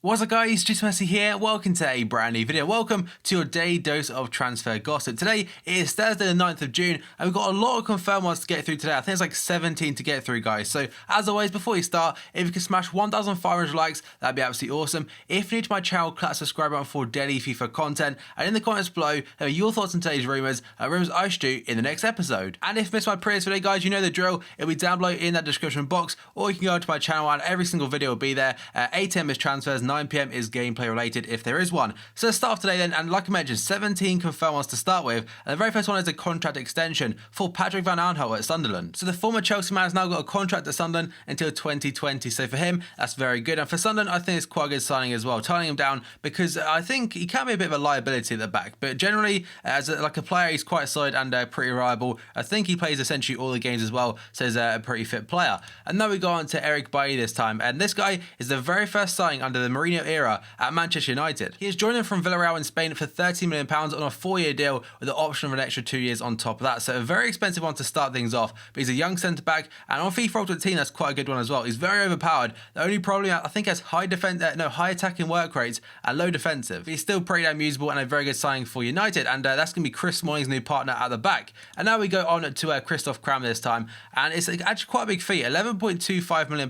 What's up guys, just Messi here, welcome to a brand new video. Welcome to your daily dose of transfer gossip. Today is Thursday the 9th of June and we've got a lot of confirmed ones to get through today. I think it's like 17 to get through guys. So as always, before you start, if you can smash 1,500 likes, that'd be absolutely awesome. If you're new to my channel, click that subscribe button for daily FIFA content. And in the comments below, let me know your thoughts on today's rumours I should do in the next episode. And if you missed my previous video guys, you know the drill. It'll be down below in that description box, or you can go onto my channel and every single video will be there. 8 AM is transfers, 9 PM is gameplay related if there is one. So let's start off today then, and like I mentioned, 17 confirmed ones to start with, and the very first one is a contract extension for Patrick Van Aanholt at Sunderland. So the former Chelsea man has now got a contract at Sunderland until 2020, so for him that's very good, and for Sunderland I think it's quite a good signing as well, tying him down because I think he can be a bit of a liability at the back, but generally as a player he's quite solid and pretty reliable. I think he plays essentially all the games as well, so he's a pretty fit player. And now we go on to Eric Bailly this time, and this guy is the very first signing under the Mourinho era at Manchester United. He is joining from Villarreal in Spain for £30 million on a 4-year deal with the option of an extra 2 years on top of that. So a very expensive one to start things off, but he's a young centre-back, and on FIFA Ultimate Team that's quite a good one as well. He's very overpowered. The only problem I think has high attacking work rates and low defensive. But he's still pretty damn usable and a very good signing for United, and that's going to be Chris Smalling's new partner at the back. And now we go on to Christoph Kramer this time, and it's actually quite a big fee, £11.25 million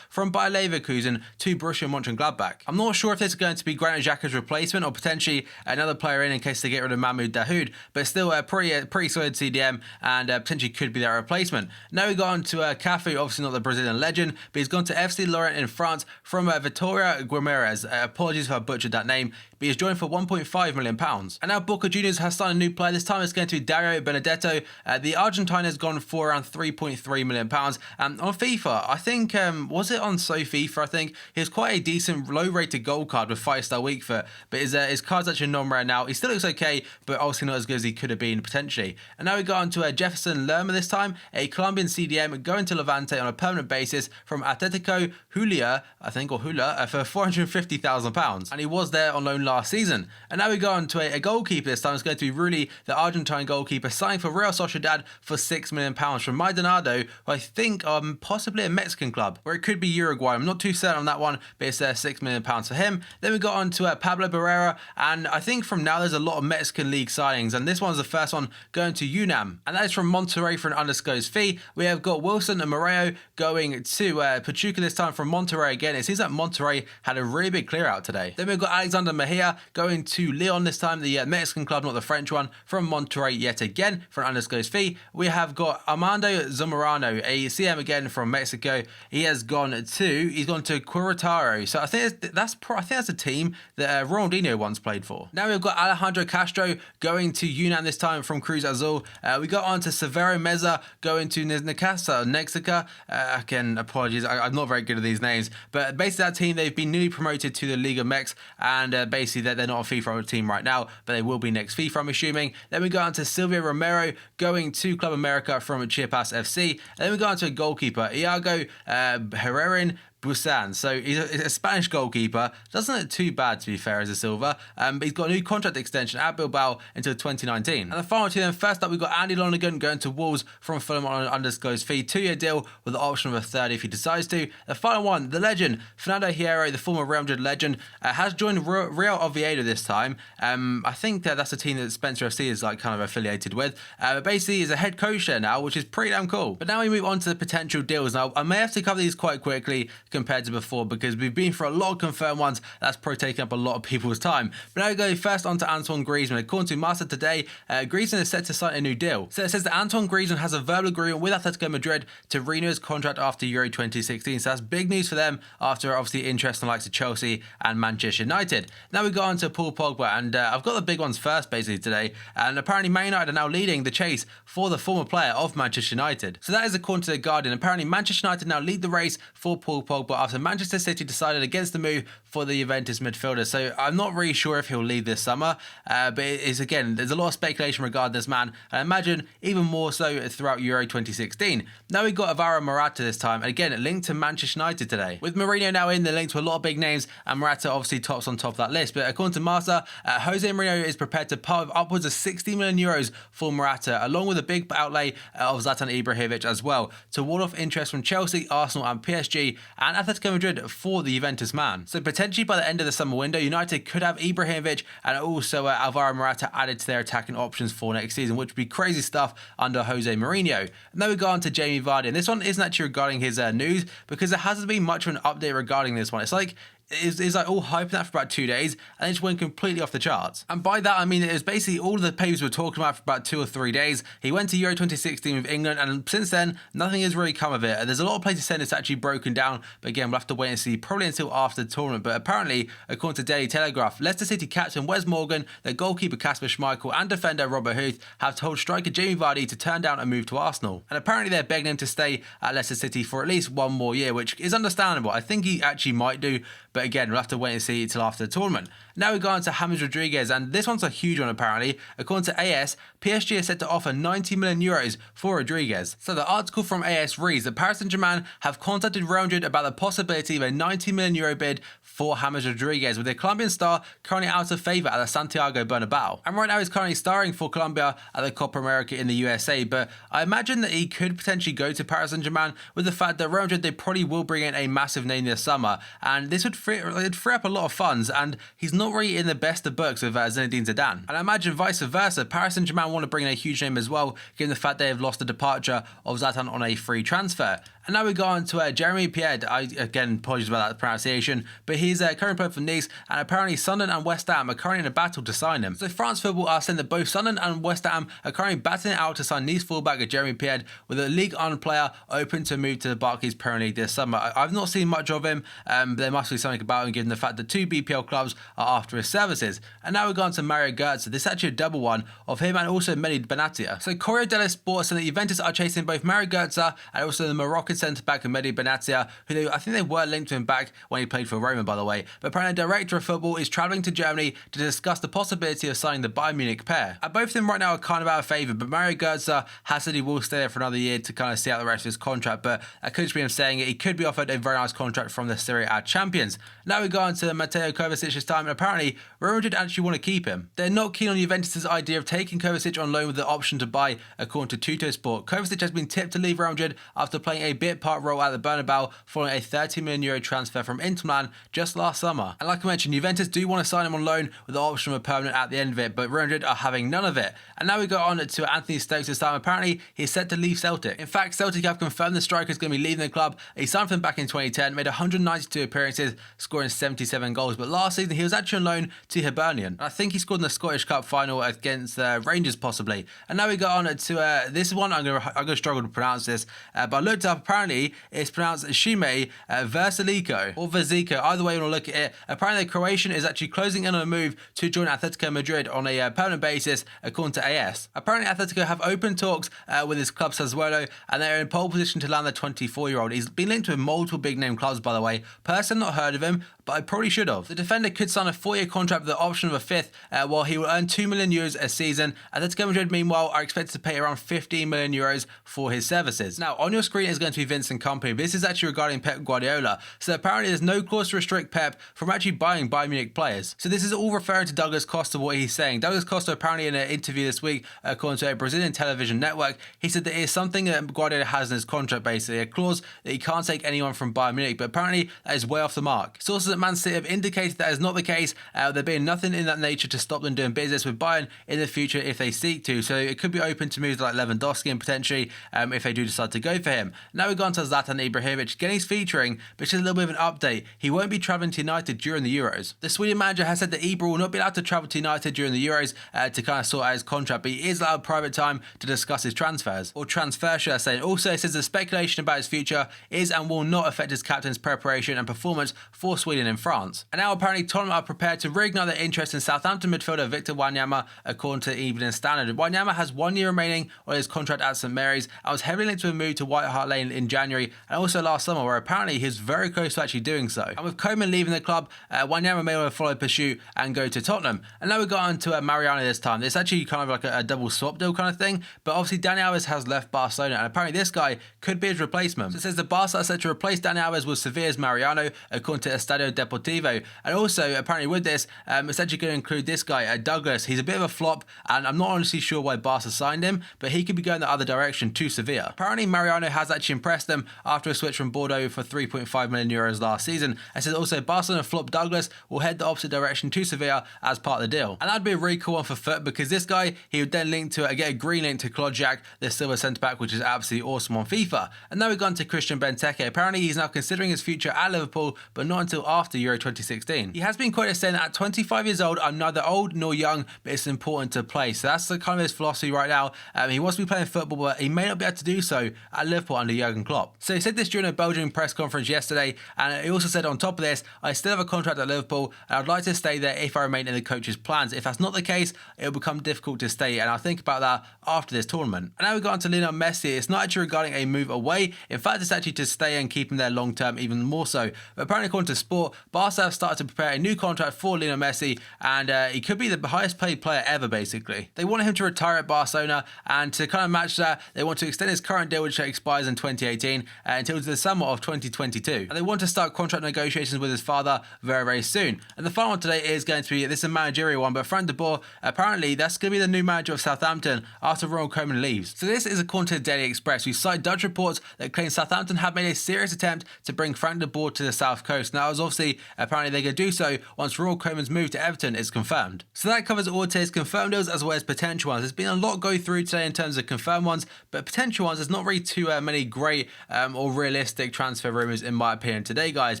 from Bayer Leverkusen to Borussia Mönchengladbach. I'm not sure if this is going to be Granit Xhaka's replacement or potentially another player in case they get rid of Mahmoud Dahoud, but still a pretty solid CDM and potentially could be their replacement. Now we go on to Cafu, obviously not the Brazilian legend, but he's gone to FC Lorient in France from Vitoria Guimarães. Apologies if I butchered that name, but he's joined for £1.5 million. And now Boca Juniors has signed a new player. This time it's going to be Dario Benedetto. The Argentine has gone for around £3.3 million. On FIFA, I think, was it on SoFIFA? I think he has quite a decent low-rated gold card with 5-star weak foot, but his card's actually non-rare now. He still looks okay, but obviously not as good as he could have been potentially. And now we go on to Jefferson Lerma this time, a Colombian CDM going to Levante on a permanent basis from Atletico Huila, I think, or Hula, for £450,000. And he was there on loan last season. And now we go on to a goalkeeper this time. It's going to be Rulli, the Argentine goalkeeper, signed for Real Sociedad for £6 million from Maldonado, who I think possibly a Mexican club, or it could be Uruguay. I'm not too certain on that one, but it's £6 million for him. Then we got on to Pablo Barrera, and I think from now there's a lot of Mexican league signings, and this one's the first one going to UNAM, and that is from Monterrey for an undisclosed fee. We have got Wilson and Moreo going to Pachuca this time from Monterrey again. It seems like Monterrey had a really big clear out today. Then we've got Alexander Mejia going to Leon this time, the Mexican club, not the French one, from Monterrey yet again for an undisclosed fee. We have got Armando Zamorano, a CM again from Mexico. He's gone to Querétaro. So I think that's a team that Ronaldinho once played for. Now we've got Alejandro Castro going to UNAM this time from Cruz Azul. We got on to Severo Meza going to Necaxa. Again, apologies, I'm not very good at these names, but basically that team, they've been newly promoted to the Liga Mex, and basically they're not a FIFA team right now, but they will be next FIFA, I'm assuming. Then we go on to Silvio Romero going to Club America from Chiapas FC. And then we go on to a goalkeeper, Iago Herrerin Busan. So he's a Spanish goalkeeper. Doesn't look too bad, to be fair, as a silver. But he's got a new contract extension at Bilbao until 2019. And the final two then, first up, we've got Andy Lonergan going to Wolves from Fulham on an undisclosed fee. 2-year deal with the option of a third if he decides to. The final one, the legend, Fernando Hierro, the former Real Madrid legend, has joined Real Oviedo this time. I think that's a team that Spencer FC is kind of affiliated with. But basically, he's a head coach there now, which is pretty damn cool. But now we move on to the potential deals. Now, I may have to cover these quite quickly compared to before, because we've been for a lot of confirmed ones. That's probably taking up a lot of people's time. But now we go first on to Antoine Griezmann. According to Master today, Griezmann is set to sign a new deal. So it says that Antoine Griezmann has a verbal agreement with Atletico Madrid to renew his contract after Euro 2016. So that's big news for them after obviously interest in the likes of Chelsea and Manchester United. Now we go on to Paul Pogba, and I've got the big ones first basically today. And apparently Man United are now leading the chase for the former player of Manchester United. So that is according to The Guardian. Apparently Manchester United now lead the race for Paul Pogba after Manchester City decided against the move for the Juventus midfielder. So I'm not really sure if he'll leave this summer, but it is, again, there's a lot of speculation regarding this man, and I imagine even more so throughout Euro 2016. Now we've got Alvaro Morata this time, and again linked to Manchester United today. With Mourinho now in, they're linked to a lot of big names, and Morata obviously tops on top of that list. But according to Marca, Jose Mourinho is prepared to part with upwards of 60 million euros for Morata, along with a big outlay of Zlatan Ibrahimovic as well, to ward off interest from Chelsea, Arsenal and PSG, and Atletico Madrid for the Juventus man. So potentially by the end of the summer window, United could have Ibrahimovic and also Alvaro Morata added to their attacking options for next season, which would be crazy stuff under Jose Mourinho. And then we go on to Jamie Vardy, and this one isn't actually regarding his news because there hasn't been much of an update regarding this one. It's like all hyping that for about 2 days and then just went completely off the charts. And by that I mean it was basically all of the papers were talking about for about 2 or 3 days. He went to Euro 2016 with England and since then nothing has really come of it. There's a lot of places saying it's actually broken down, but again we'll have to wait and see probably until after the tournament. But apparently, according to Daily Telegraph, Leicester City captain Wes Morgan, their goalkeeper Kasper Schmeichel and defender Robert Huth have told striker Jamie Vardy to turn down a move to Arsenal. And apparently they're begging him to stay at Leicester City for at least 1 more year, which is understandable. I think he actually might do, but again, we'll have to wait and see until after the tournament. Now we go on to James Rodríguez, and this one's a huge one apparently. According to AS, PSG is set to offer 90 million euros for Rodríguez. So the article from AS reads that Paris Saint-Germain have contacted Real Madrid about the possibility of a 90 million euro bid for James Rodríguez, with the Colombian star currently out of favour at the Santiago Bernabeu. And right now he's currently starring for Colombia at the Copa America in the USA, but I imagine that he could potentially go to Paris Saint-Germain with the fact that Real Madrid, they probably will bring in a massive name this summer, and this would free up a lot of funds, and he's not really in the best of books with Zinedine Zidane. And I imagine vice versa, Paris Saint-Germain want to bring in a huge name as well, given the fact they have lost the departure of Zlatan on a free transfer. And now we go on to Jeremy Pied. Again, apologies about that pronunciation, but he's currently playing for Nice, and apparently Sunderland and West Ham are currently in a battle to sign him. So France Football are saying that both Sunderland and West Ham are currently battling it out to sign Nice fullback Jeremy Pied, with a Ligue 1 player open to move to the Barclays Premier League this summer. I've not seen much of him, but there must be something about him given the fact that 2 BPL clubs are after his services. And now we're going to Mario Götze. This is actually a double one of him and also Mehdi Benatia. So Corriere dello Sport said that Juventus are chasing both Mario Götze and also the Moroccan centre-back Mehdi Benatia, who I think they were linked to him back when he played for Roma, by the way. But apparently the director of football is travelling to Germany to discuss the possibility of signing the Bayern Munich pair. And both of them right now are kind of out of favour, but Mario Götze has said he will stay there for another year to kind of see out the rest of his contract, but that could just be him saying it. He could be offered a very nice contract from the Serie A champions. Now we go on to Mateo Kovacic's time, and apparently Real Madrid actually want to keep him. They're not keen on Juventus' idea of taking Kovacic on loan with the option to buy, according to Tuttosport. Kovacic has been tipped to leave Real Madrid after playing a bit part role at the Bernabeu following a 30 million euro transfer from Inter Milan just last summer. And like I mentioned, Juventus do want to sign him on loan with the option of a permanent at the end of it, but Real Madrid are having none of it. And now we go on to Anthony Stokes' time. Apparently he's set to leave Celtic. In fact, Celtic have confirmed the striker is going to be leaving the club. He signed for them back in 2010, made 192 appearances, scoring 77 goals, but last season he was actually on loan to Hibernian. And I think he scored in the Scottish Cup final against the Rangers possibly. And now we go on to this one. I'm gonna struggle to pronounce this, but I looked up. Apparently it's pronounced Shime Versalico or Vezico, either way you want to look at it. Apparently the Croatian is actually closing in on a move to join Atletico Madrid on a permanent basis, according to AS. Apparently Atletico have open talks with his club Sassuolo, and they're in pole position to land the 24-year-old. He's been linked with multiple big name clubs, by the way. Personally not heard of him, but I probably should have. The defender could sign a 4-year contract with the option of a 5th, while he will earn 2 million euros a season. Atletico Madrid, meanwhile, are expected to pay around 15 million euros for his services. Now, on your screen is going to be Vincent Kompany. This is actually regarding Pep Guardiola. So apparently there's no clause to restrict Pep from actually buying Bayern Munich players. So this is all referring to Douglas Costa, what he's saying. Douglas Costa apparently in an interview this week, according to a Brazilian television network, he said that it is something that Guardiola has in his contract, basically, a clause that he can't take anyone from Bayern Munich, but apparently that is way off the mark. Sources at Man City have indicated that is not the case, there being nothing in that nature to stop them doing business with Bayern in the future if they seek to. So it could be open to moves like Lewandowski and potentially if they do decide to go for him. Now we've gone to Zlatan Ibrahimovic. Again, he's featuring, but just a little bit of an update. He won't be travelling to United during the Euros. The Sweden manager has said that Ibra will not be allowed to travel to United during the Euros to kind of sort out his contract, but he is allowed private time to discuss his transfers, or transfer, should I say. Also, it says the speculation about his future is and will not affect his captain's preparation and performance for Sweden in France. And now apparently Tottenham are prepared to reignite their interest in Southampton midfielder Victor Wanyama, according to Evening Standard. Wanyama has 1 year remaining on his contract at St Mary's and was heavily linked to a move to White Hart Lane in January and also last summer, where apparently he's very close to actually doing so. And with Koeman leaving the club, Wanyama may want to follow pursuit and go to Tottenham. And now we've got on to Mariano this time. It's actually kind of like a double swap deal kind of thing, but obviously Dani Alves has left Barcelona, and apparently this guy could be his replacement. So it says the Barca are set to replace Dani Alves with Sevilla's Mariano, according to Estadio Deportivo. And also, apparently with this, it's actually going to include this guy, Douglas. He's a bit of a flop, and I'm not honestly sure why Barca signed him, but he could be going the other direction to Sevilla. Apparently, Mariano has actually impressed them after a switch from Bordeaux for 3.5 million euros last season. And says also Barcelona flop Douglas will head the opposite direction to Sevilla as part of the deal. And that'd be a really cool one for Foot, because this guy, he would then link to get a green link to Klodjak, the silver centre back, which is absolutely awesome on FIFA. And now we've gone to Christian Benteke. Apparently, he's now considering his future at Liverpool, but not until after Euro 2016. He has been quoted saying that at 25 years old, I'm neither old nor young, but it's important to play. So that's the kind of his philosophy right now. He wants to be playing football, but he may not be able to do so at Liverpool under Jurgen Klopp. So he said this during a Belgian press conference yesterday, and he also said on top of this, I still have a contract at Liverpool, and I'd like to stay there if I remain in the coach's plans. If that's not the case, it'll become difficult to stay, and I'll think about that after this tournament. And now we've got on to Lionel Messi. It's not actually regarding a move away. In fact, it's actually to stay and keep him there long term, even more so. But apparently, according to Sport, Barca have started to prepare a new contract for Lionel Messi, and he could be the highest paid player ever, basically. They want him to retire at Barcelona, and to kind of match that, they want to extend his current deal, which expires in 2018, until the summer of 2022. And they want to start contract negotiations with his father very, very soon. And the final one today is going to be, this is a managerial one, but Frank de Boer, apparently that's going to be the new manager of Southampton after Ronald Koeman leaves. So this is according to the Daily Express, who cite Dutch reports that claim Southampton have made a serious attempt to bring Frank de Boer to the South Coast. Now, as obviously, apparently they're going to do so once Ronald Koeman's move to Everton is confirmed. So that covers all today's confirmed deals as well as potential ones. There's been a lot go through today in terms of confirmed ones, but potential ones, there's not really too many great or realistic transfer rumours in my opinion today, guys.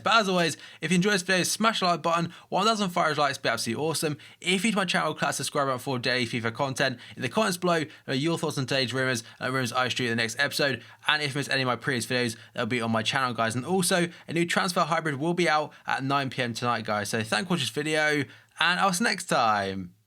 But as always, if you enjoyed this video, smash the like button. 1,000 likes would be absolutely awesome. If you're to my channel, class subscribe button for daily FIFA content. In the comments below, your thoughts on today's rumours and rumours I shoot in the next episode. And if you missed any of my previous videos, they'll be on my channel, guys. And also, a new transfer hybrid will be out at 9 PM tonight, guys. So thank you for watching this video, and I'll see you next time.